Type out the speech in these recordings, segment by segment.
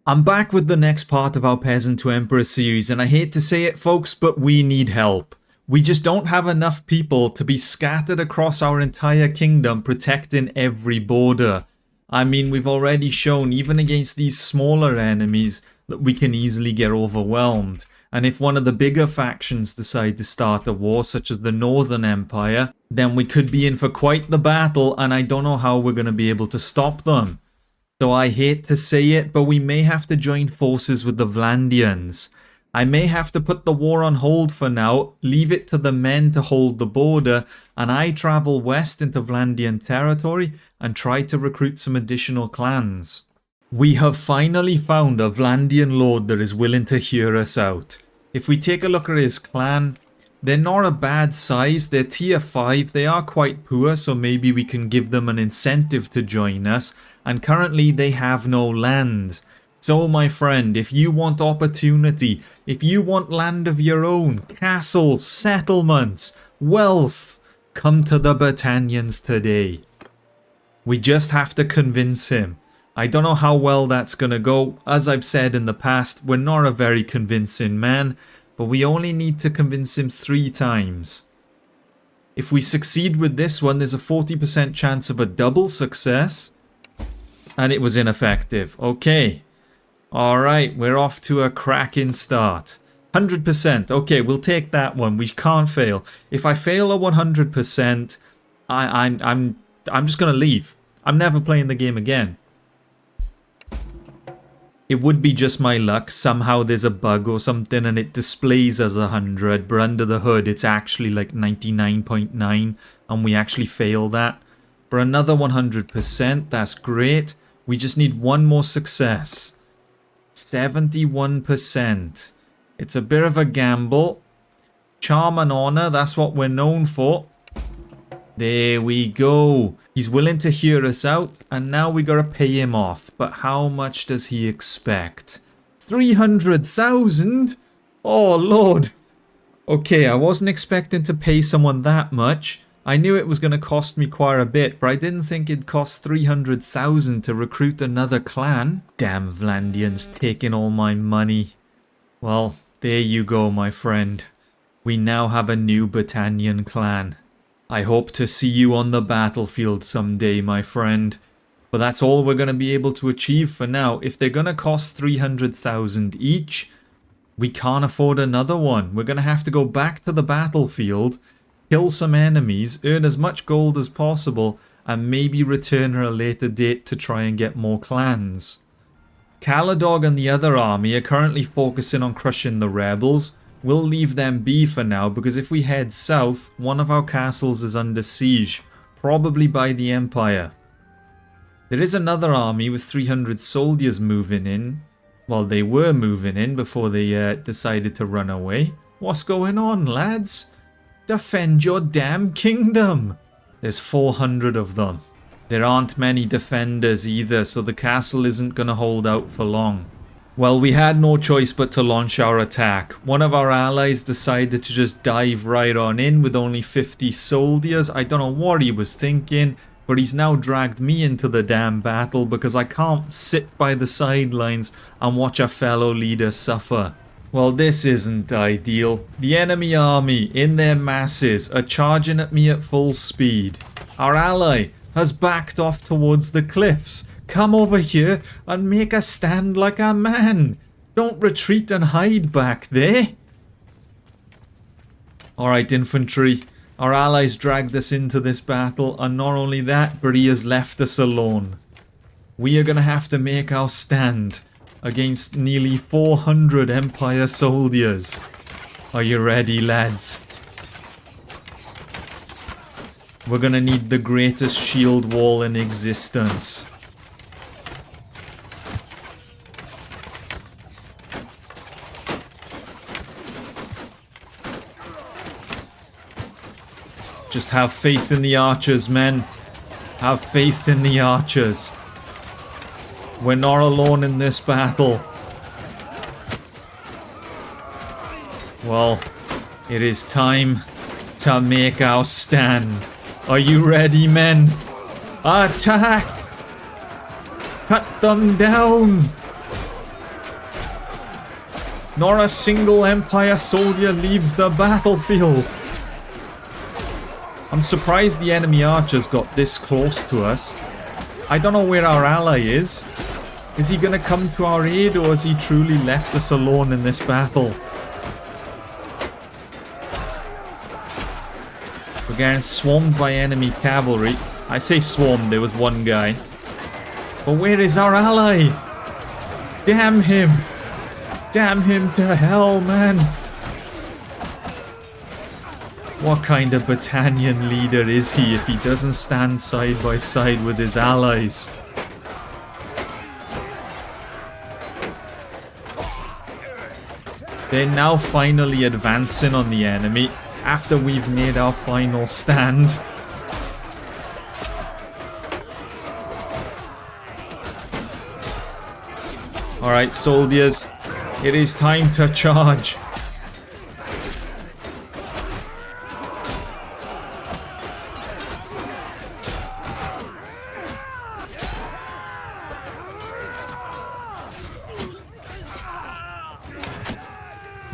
I'm back with the next part of our Peasant to Emperor series, and I hate to say it folks, but we need help. We just don't have enough people to be scattered across our entire kingdom protecting every border. I mean, we've already shown, even against these smaller enemies, that we can easily get overwhelmed. And if one of the bigger factions decide to start a war, such as the Northern Empire, then we could be in for quite the battle, and I don't know how we're going to be able to stop them. So I hate to say it, but we may have to join forces with the Vlandians. I may have to put the war on hold for now, leave it to the men to hold the border, and I travel west into Vlandian territory and try to recruit some additional clans. We have finally found a Vlandian lord that is willing to hear us out. If we take a look at his clan, they're not a bad size, they're tier 5, they are quite poor, so maybe we can give them an incentive to join us, and currently they have no land. So my friend, if you want opportunity, if you want land of your own, castles, settlements, wealth, come to the Battanians today. We just have to convince him. I don't know how well that's gonna go. As I've said in the past, we're not a very convincing man, but we only need to convince him 3 times. If we succeed with this one, there's a 40% chance of a double success. And it was ineffective. Okay. Alright, we're off to a cracking start. 100%. Okay, we'll take that one. We can't fail. If I fail a 100%, I'm just gonna leave. I'm never playing the game again. It would be just my luck. Somehow there's a bug or something and it displays as 100, but under the hood it's actually like 99.9 and we actually fail that. For another 100%, that's great. We just need one more success. 71%. It's a bit of a gamble. Charm and honor, that's what we're known for. There we go. He's willing to hear us out, and now we gotta pay him off. But how much does he expect? 300,000? Oh lord. Okay, I wasn't expecting to pay someone that much. I knew it was going to cost me quite a bit, but I didn't think it'd cost 300,000 to recruit another clan. Damn Vlandians taking all my money. Well, there you go, my friend. We now have a new Battanian clan. I hope to see you on the battlefield someday, my friend. But that's all we're going to be able to achieve for now. If they're going to cost 300,000 each, we can't afford another one. We're going to have to go back to the battlefield, kill some enemies, earn as much gold as possible, and maybe return at a later date to try and get more clans. Caladog and the other army are currently focusing on crushing the rebels. We'll leave them be for now, because if we head south, one of our castles is under siege, probably by the Empire. There is another army with 300 soldiers moving in. Well, they were moving in before they decided to run away. What's going on, lads? Defend your damn kingdom! There's 400 of them. There aren't many defenders either, so the castle isn't going to hold out for long. Well, we had no choice but to launch our attack. One of our allies decided to just dive right on in with only 50 soldiers. I don't know what he was thinking, but he's now dragged me into the damn battle because I can't sit by the sidelines and watch a fellow leader suffer. Well, this isn't ideal. The enemy army, in their masses, are charging at me at full speed. Our ally has backed off towards the cliffs. Come over here and make a stand like a man. Don't retreat and hide back there. Alright, infantry. Our allies dragged us into this battle, and not only that, but he has left us alone. We are going to have to make our stand against nearly 400 Empire soldiers. Are you ready, lads? We're gonna need the greatest shield wall in existence. Just have faith in the archers, men. Have faith in the archers. We're not alone in this battle. Well, it is time to make our stand. Are you ready, men? Attack! Cut them down! Not a single Empire soldier leaves the battlefield. I'm surprised the enemy archers got this close to us. I don't know where our ally is. Is he gonna come to our aid, or has he truly left us alone in this battle? We're getting swarmed by enemy cavalry. I say swarmed, there was one guy. But where is our ally? Damn him! Damn him to hell, man! What kind of battalion leader is he if he doesn't stand side by side with his allies? They're now finally advancing on the enemy after we've made our final stand. Alright, soldiers, it is time to charge.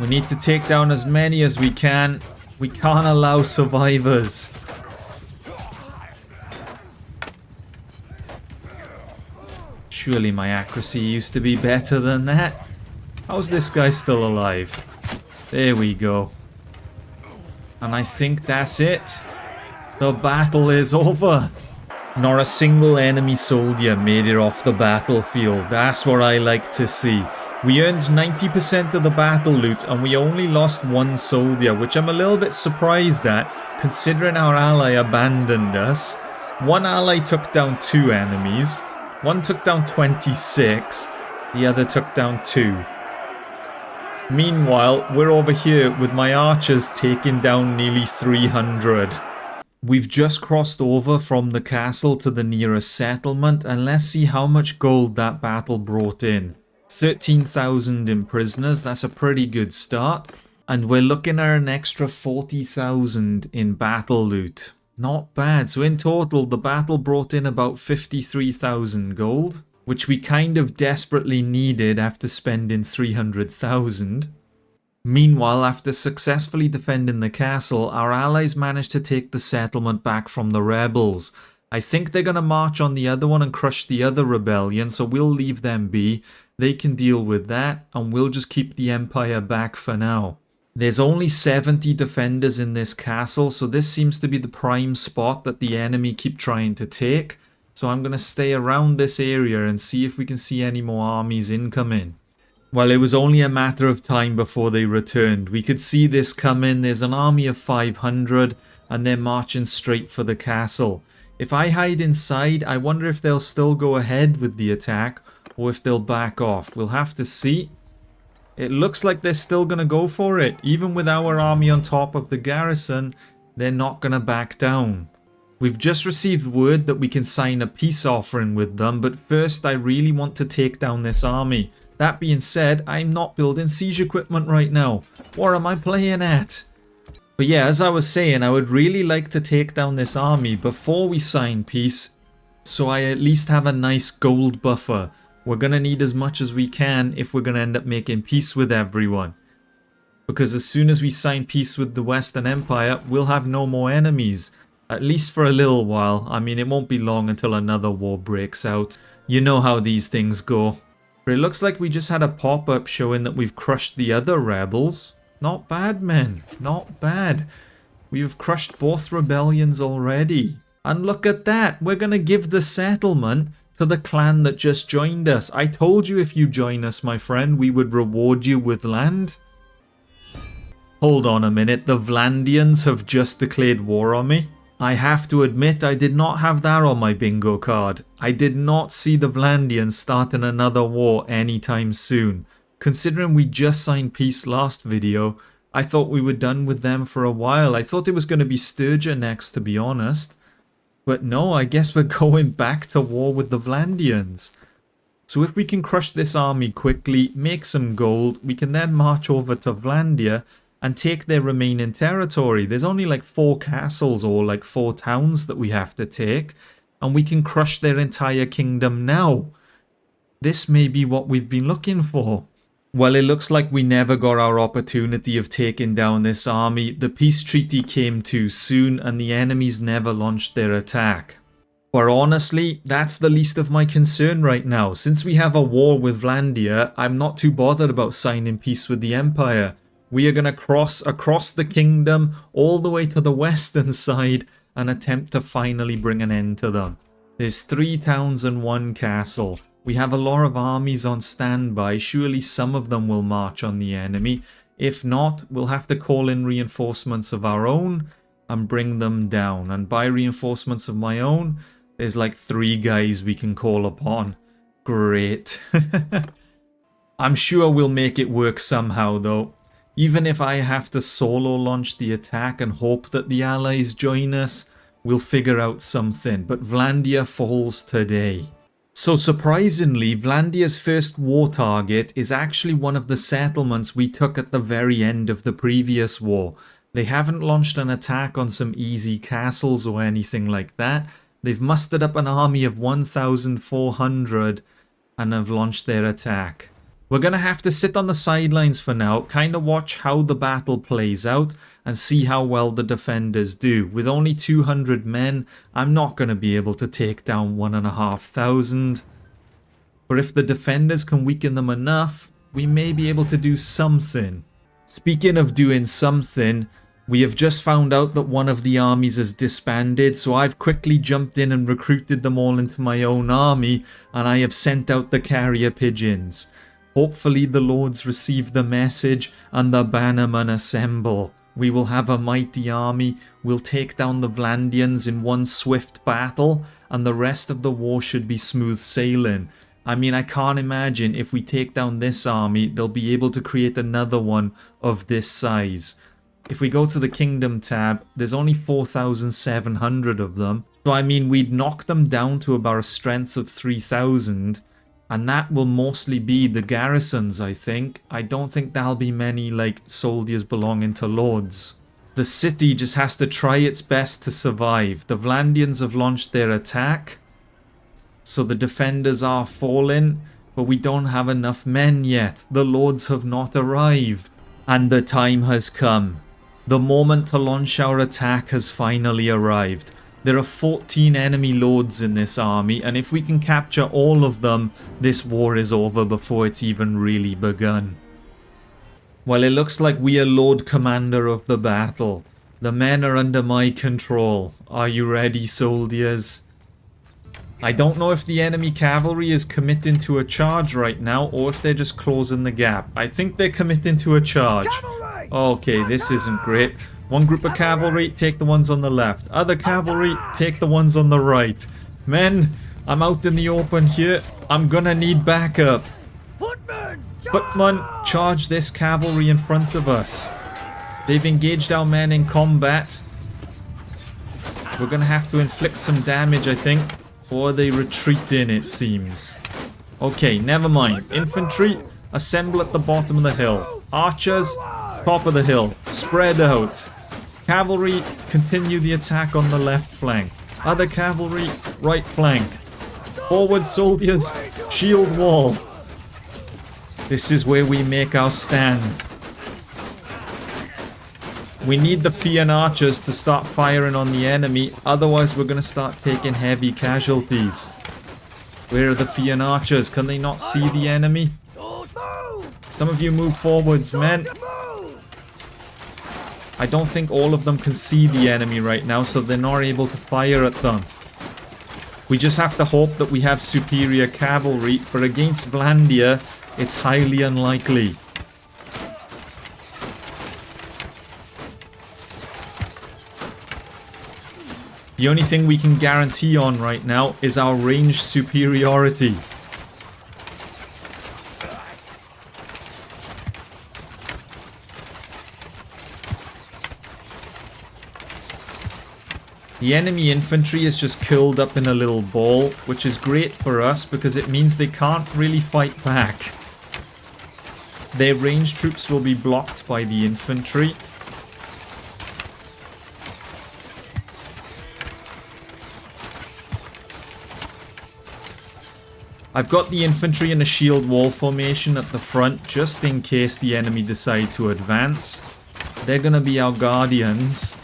We need to take down as many as we can. We can't allow survivors. Surely my accuracy used to be better than that. How's this guy still alive? There we go. And I think that's it. The battle is over. Not a single enemy soldier made it off the battlefield. That's what I like to see. We earned 90% of the battle loot and we only lost one soldier, which I'm a little bit surprised at, considering our ally abandoned us. One ally took down 2 enemies. One took down 26. The other took down 2. Meanwhile, we're over here with my archers taking down nearly 300. We've just crossed over from the castle to the nearest settlement, and let's see how much gold that battle brought in. 13,000 in prisoners, that's a pretty good start. And we're looking at an extra 40,000 in battle loot. Not bad. So in total, the battle brought in about 53,000 gold, which we kind of desperately needed after spending 300,000. Meanwhile, after successfully defending the castle, our allies managed to take the settlement back from the rebels. I think they're going to march on the other one and crush the other rebellion, so we'll leave them be. They can deal with that, and we'll just keep the Empire back for now. There's only 70 defenders in this castle, so this seems to be the prime spot that the enemy keep trying to take. So I'm going to stay around this area and see if we can see any more armies incoming. Well, it was only a matter of time before they returned. We could see this coming. There's an army of 500, and they're marching straight for the castle. If I hide inside, I wonder if they'll still go ahead with the attack, or if they'll back off. We'll have to see. It looks like they're still going to go for it. Even with our army on top of the garrison, they're not going to back down. We've just received word that we can sign a peace offering with them, but first I really want to take down this army. That being said, I'm not building siege equipment right now. What am I playing at? But yeah, as I was saying, I would really like to take down this army before we sign peace, so I at least have a nice gold buffer. We're going to need as much as we can if we're going to end up making peace with everyone. Because as soon as we sign peace with the Western Empire, we'll have no more enemies. At least for a little while. I mean, it won't be long until another war breaks out. You know how these things go. But it looks like we just had a pop-up showing that we've crushed the other rebels. Not bad, men. Not bad. We've crushed both rebellions already. And look at that. We're going to give the settlement to the clan that just joined us. I told you if you join us, my friend, we would reward you with land. Hold on a minute. The Vlandians have just declared war on me. I have to admit I did not have that on my bingo card. I did not see the Vlandians starting another war anytime soon. Considering we just signed peace last video, I thought we were done with them for a while. I thought it was going to be Sturgia next, to be honest. But no, I guess we're going back to war with the Vlandians. So if we can crush this army quickly, make some gold, we can then march over to Vlandia and take their remaining territory. There's only like 4 castles or like 4 towns that we have to take, and we can crush their entire kingdom now. This may be what we've been looking for. Well, it looks like we never got our opportunity of taking down this army. The peace treaty came too soon and the enemies never launched their attack. But honestly, that's the least of my concern right now. Since we have a war with Vlandia, I'm not too bothered about signing peace with the Empire. We are going to cross across the kingdom all the way to the western side and attempt to finally bring an end to them. There's 3 towns and 1 castle. We have a lot of armies on standby. Surely some of them will march on the enemy. If not, we'll have to call in reinforcements of our own and bring them down. And by reinforcements of my own, there's like 3 guys we can call upon. Great. I'm sure we'll make it work somehow though. Even if I have to solo launch the attack and hope that the allies join us, we'll figure out something. But Vlandia falls today. So surprisingly, Vlandia's first war target is actually one of the settlements we took at the very end of the previous war. They haven't launched an attack on some easy castles or anything like that. They've mustered up an army of 1,400 and have launched their attack. We're going to have to sit on the sidelines for now, kind of watch how the battle plays out and see how well the defenders do. With only 200 men, I'm not going to be able to take down 1,500. But if the defenders can weaken them enough, we may be able to do something. Speaking of doing something, we have just found out that one of the armies has disbanded, so I've quickly jumped in and recruited them all into my own army, and I have sent out the carrier pigeons. Hopefully the lords receive the message and the bannermen assemble. We will have a mighty army, we'll take down the Vlandians in one swift battle, and the rest of the war should be smooth sailing. I mean, I can't imagine if we take down this army, they'll be able to create another one of this size. If we go to the Kingdom tab, there's only 4,700 of them. So I mean, we'd knock them down to about a strength of 3,000. And that will mostly be the garrisons, I think. I don't think there'll be many, like, soldiers belonging to lords. The city just has to try its best to survive. The Vlandians have launched their attack. So the defenders are falling. But we don't have enough men yet. The lords have not arrived. And the time has come. The moment to launch our attack has finally arrived. There are 14 enemy lords in this army, and if we can capture all of them, this war is over before it's even really begun. Well, it looks like we are Lord Commander of the battle. The men are under my control. Are you ready, soldiers? I don't know if the enemy cavalry is committing to a charge right now, or if they're just closing the gap. I think they're committing to a charge. Okay, this isn't great. One group of cavalry, take the ones on the left. Other cavalry, take the ones on the right. Men, I'm out in the open here. I'm gonna need backup. Footmen, charge this cavalry in front of us. They've engaged our men in combat. We're gonna have to inflict some damage, I think. Or are they retreating, it seems. Okay, never mind. Infantry, assemble at the bottom of the hill. Archers, top of the hill. Spread out. Cavalry, continue the attack on the left flank. Other cavalry, right flank. Forward soldiers, shield wall. This is where we make our stand. We need the Fian archers to start firing on the enemy, otherwise we're going to start taking heavy casualties. Where are the Fian archers? Can they not see the enemy? Some of you move forwards, men. I don't think all of them can see the enemy right now, so they're not able to fire at them. We just have to hope that we have superior cavalry, but against Vlandia, it's highly unlikely. The only thing we can guarantee on right now is our range superiority. The enemy infantry is just curled up in a little ball, which is great for us because it means they can't really fight back. Their ranged troops will be blocked by the infantry. I've got the infantry in a shield wall formation at the front just in case the enemy decide to advance. They're going to be our guardians.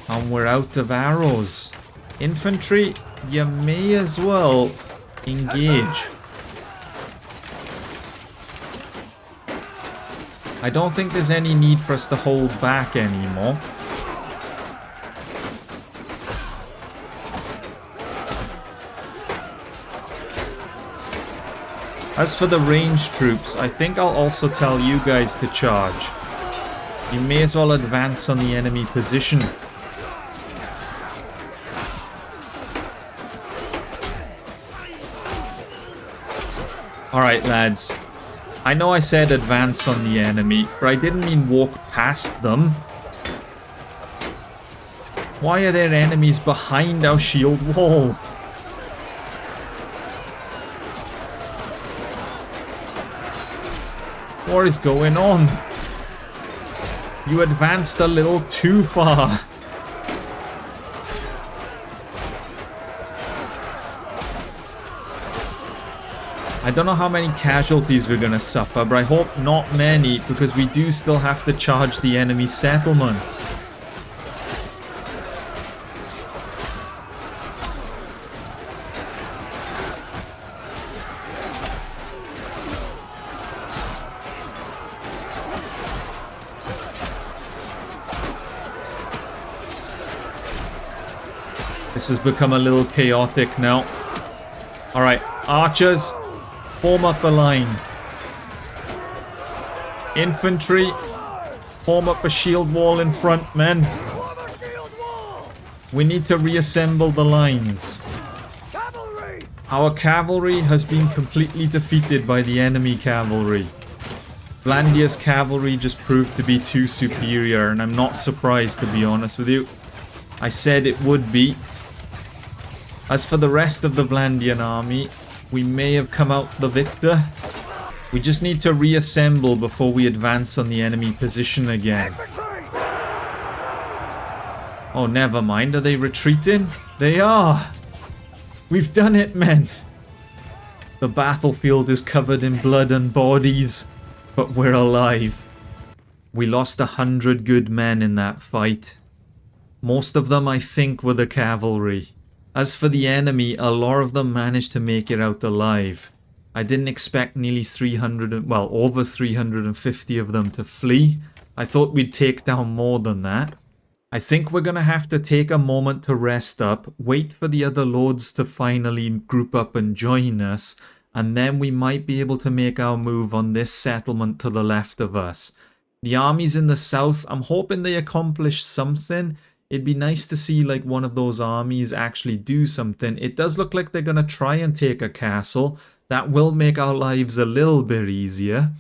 And we're out of arrows. Infantry, you may as well engage. I don't think there's any need for us to hold back anymore. As for the ranged troops, I think I'll also tell you guys to charge. You may as well advance on the enemy position. Alright lads, I know I said advance on the enemy, but I didn't mean walk past them. Why are there enemies behind our shield wall? What is going on? You advanced a little too far. I don't know how many casualties we're gonna suffer, but I hope not many, because we do still have to charge the enemy settlements. This has become a little chaotic now. Alright, archers. Form up a line. Infantry, form up a shield wall in front, men. We need to reassemble the lines. Our cavalry has been completely defeated by the enemy cavalry. Vlandia's cavalry just proved to be too superior, and I'm not surprised, to be honest with you. I said it would be. As for the rest of the Vlandian army, we may have come out the victor. We just need to reassemble before we advance on the enemy position again. Oh, never mind. Are they retreating? They are! We've done it, men! The battlefield is covered in blood and bodies, but we're alive. We lost 100 good men in that fight. Most of them, I think, were the cavalry. As for the enemy, a lot of them managed to make it out alive. I didn't expect nearly over 350 of them to flee. I thought we'd take down more than that. I think we're gonna have to take a moment to rest up, wait for the other lords to finally group up and join us, and then we might be able to make our move on this settlement to the left of us. The armies in the south, I'm hoping they accomplish something. It'd be nice to see like one of those armies actually do something. It does look like they're going to try and take a castle. That will make our lives a little bit easier.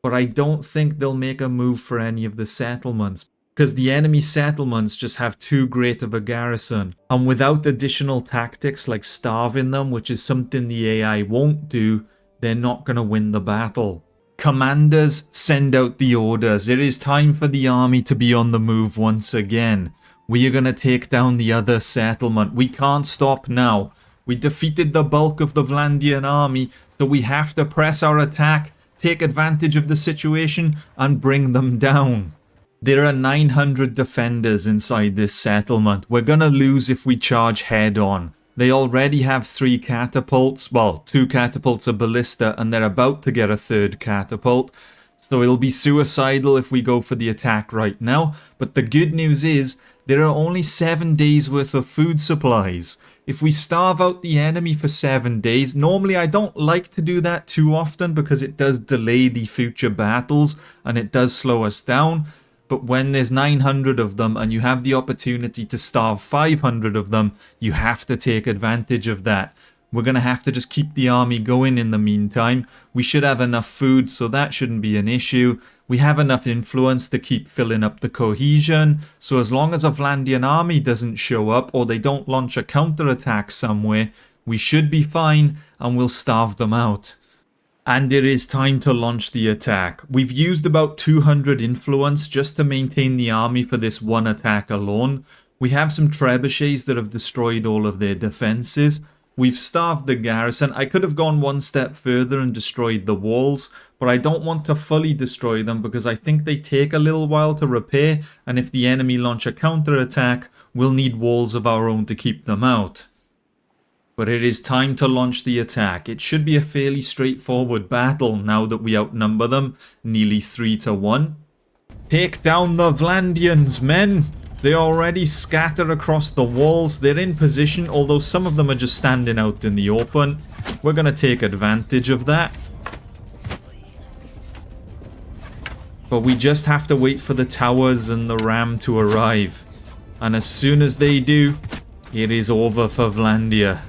But I don't think they'll make a move for any of the settlements, because the enemy settlements just have too great of a garrison. And without additional tactics like starving them, which is something the AI won't do, they're not going to win the battle. Commanders, send out the orders. It is time for the army to be on the move once again. We are going to take down the other settlement. We can't stop now. We defeated the bulk of the Vlandian army, so we have to press our attack, take advantage of the situation, and bring them down. There are 900 defenders inside this settlement. We're going to lose if we charge head on. They already have 3 catapults, well, 2 catapults, a ballista, and they're about to get a 3rd catapult. So it'll be suicidal if we go for the attack right now. But the good news is, there are only 7 days worth of food supplies. If we starve out the enemy for 7 days, normally I don't like to do that too often because it does delay the future battles and it does slow us down. But when there's 900 of them and you have the opportunity to starve 500 of them, you have to take advantage of that. We're going to have to just keep the army going in the meantime. We should have enough food, so that shouldn't be an issue. We have enough influence to keep filling up the cohesion. So as long as a Vlandian army doesn't show up or they don't launch a counterattack somewhere, we should be fine and we'll starve them out. And it is time to launch the attack. We've used about 200 influence just to maintain the army for this one attack alone. We have some trebuchets that have destroyed all of their defenses. We've starved the garrison. I could have gone one step further and destroyed the walls, but I don't want to fully destroy them because I think they take a little while to repair, and if the enemy launch a counterattack, we'll need walls of our own to keep them out. But it is time to launch the attack. It should be a fairly straightforward battle now that we outnumber them nearly 3-1. Take down the Vlandians, men! They already scatter across the walls. They're in position, although some of them are just standing out in the open. We're going to take advantage of that. But we just have to wait for the towers and the ram to arrive. And as soon as they do, it is over for Vlandia.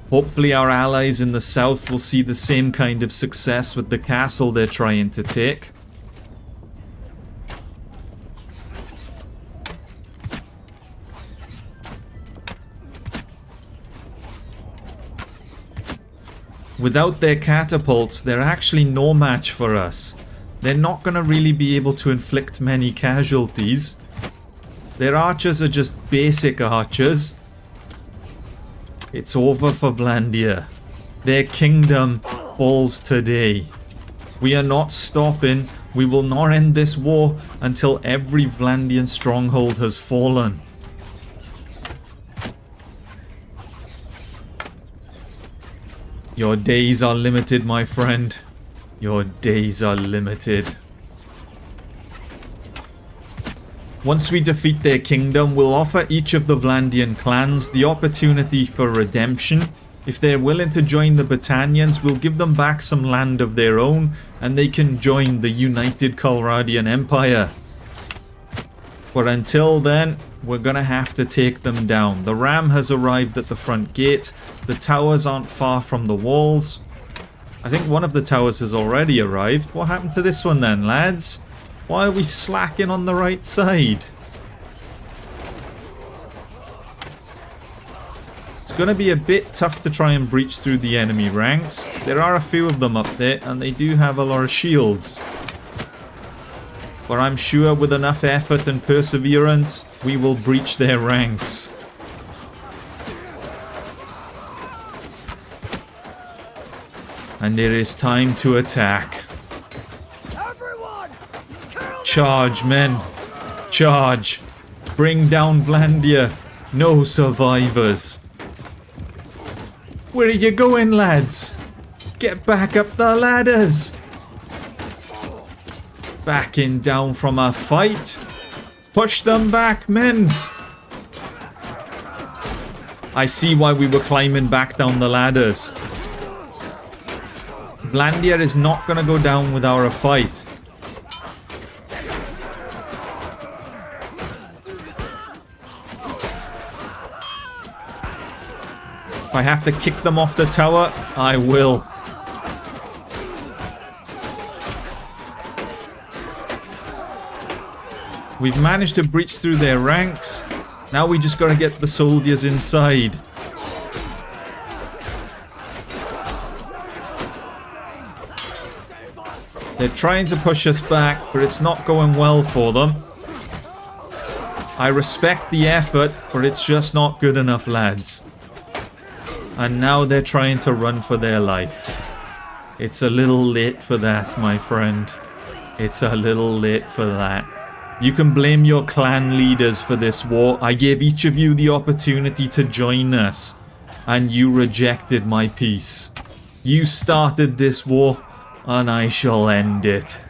Hopefully our allies in the south will see the same kind of success with the castle they're trying to take. Without their catapults, they're actually no match for us. They're not going to really be able to inflict many casualties. Their archers are just basic archers. It's over for Vlandia. Their kingdom falls today. We are not stopping. We will not end this war until every Vlandian stronghold has fallen. Your days are limited, my friend. Your days are limited. Once we defeat their kingdom, we'll offer each of the Vlandian clans the opportunity for redemption. If they're willing to join the Battanians, we'll give them back some land of their own, and they can join the united Colradian Empire. But until then, we're gonna have to take them down. The ram has arrived at the front gate. The towers aren't far from the walls. I think one of the towers has already arrived. What happened to this one then, lads? Why are we slacking on the right side? It's going to be a bit tough to try and breach through the enemy ranks. There are a few of them up there, and they do have a lot of shields. But I'm sure with enough effort and perseverance, we will breach their ranks. And it is time to attack. Charge, men. Charge. Bring down Vlandia. No survivors. Where are you going, lads? Get back up the ladders. Backing down from a fight. Push them back, men. I see why we were climbing back down the ladders. Vlandia is not going to go down without a fight. If I have to kick them off the tower, I will. We've managed to breach through their ranks. Now we just gotta get the soldiers inside. They're trying to push us back, but it's not going well for them. I respect the effort, but it's just not good enough, lads. And now they're trying to run for their life. It's a little late for that, my friend. It's a little late for that. You can blame your clan leaders for this war. I gave each of you the opportunity to join us, and you rejected my peace. You started this war, and I shall end it.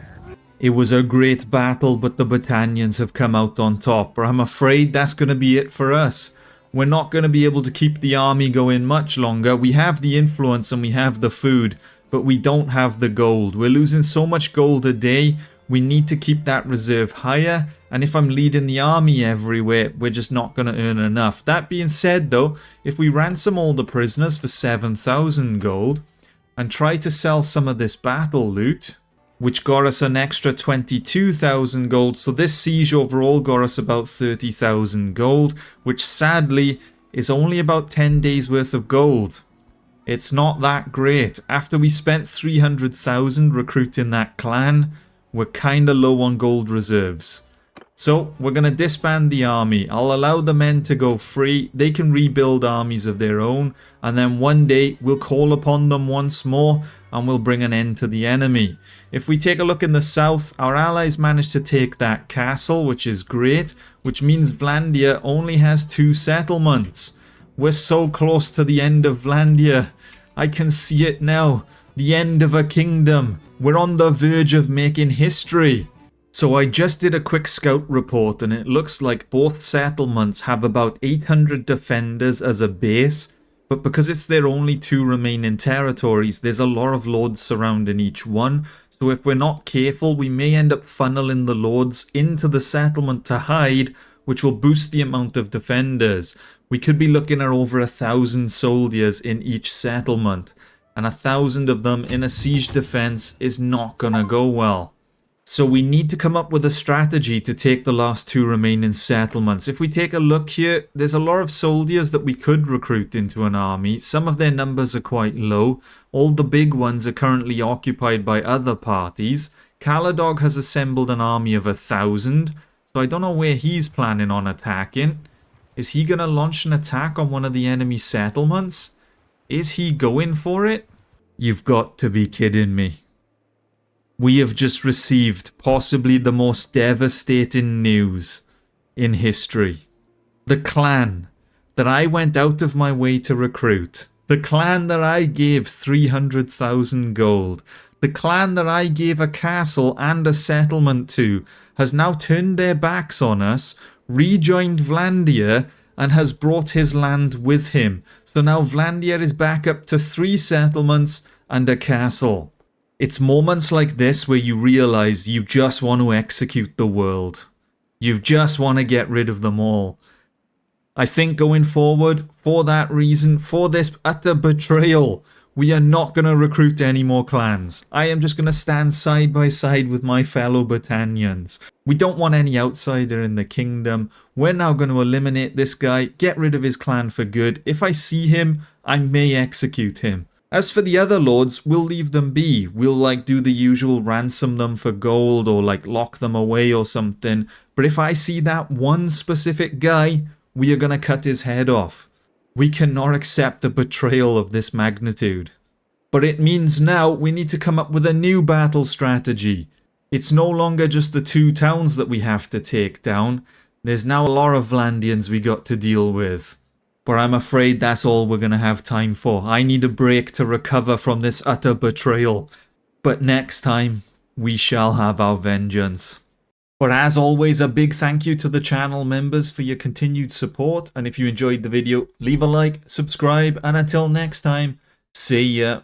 It was a great battle, but the Battanians have come out on top. But I'm afraid that's going to be it for us. We're not going to be able to keep the army going much longer. We have the influence and we have the food, but we don't have the gold. We're losing so much gold a day. We need to keep that reserve higher. And if I'm leading the army everywhere, we're just not going to earn enough. That being said, though, if we ransom all the prisoners for 7,000 gold and try to sell some of this battle loot, which got us an extra 22,000 gold. So this siege overall got us about 30,000 gold, which sadly is only about 10 days worth of gold. It's not that great. After we spent 300,000 recruiting that clan, we're kinda low on gold reserves. So we're going to disband the army. I'll allow the men to go free. They can rebuild armies of their own. And then one day we'll call upon them once more and we'll bring an end to the enemy. If we take a look in the south, our allies managed to take that castle, which is great. Which means Vlandia only has 2 settlements. We're so close to the end of Vlandia. I can see it now. The end of a kingdom. We're on the verge of making history. So I just did a quick scout report and it looks like both settlements have about 800 defenders as a base, but because it's their only 2 remaining territories, there's a lot of lords surrounding each one. So if we're not careful, we may end up funneling the lords into the settlement to hide, which will boost the amount of defenders. We could be looking at over 1,000 soldiers in each settlement, and 1,000 of them in a siege defense is not gonna go well. So we need to come up with a strategy to take the last 2 remaining settlements. If we take a look here, there's a lot of soldiers that we could recruit into an army. Some of their numbers are quite low. All the big ones are currently occupied by other parties. Caladog has assembled an army of 1,000. So I don't know where he's planning on attacking. Is he going to launch an attack on one of the enemy settlements? Is he going for it? You've got to be kidding me. We have just received possibly the most devastating news in history. The clan that I went out of my way to recruit, the clan that I gave 300,000 gold, the clan that I gave a castle and a settlement to, has now turned their backs on us, rejoined Vlandia, and has brought his land with him. So now Vlandia is back up to 3 settlements and a castle. It's moments like this where you realize you just want to execute the world. You just want to get rid of them all. I think going forward, for that reason, for this utter betrayal, we are not going to recruit any more clans. I am just going to stand side by side with my fellow Britannians. We don't want any outsider in the kingdom. We're now going to eliminate this guy, get rid of his clan for good. If I see him, I may execute him. As for the other lords, we'll leave them be. We'll do the usual ransom them for gold or lock them away or something. But if I see that one specific guy, we are going to cut his head off. We cannot accept a betrayal of this magnitude. But it means now we need to come up with a new battle strategy. It's no longer just the 2 towns that we have to take down. There's now a lot of Vlandians we got to deal with. But I'm afraid that's all we're going to have time for. I need a break to recover from this utter betrayal. But next time, we shall have our vengeance. But as always, a big thank you to the channel members for your continued support. And if you enjoyed the video, leave a like, subscribe, and until next time, see ya.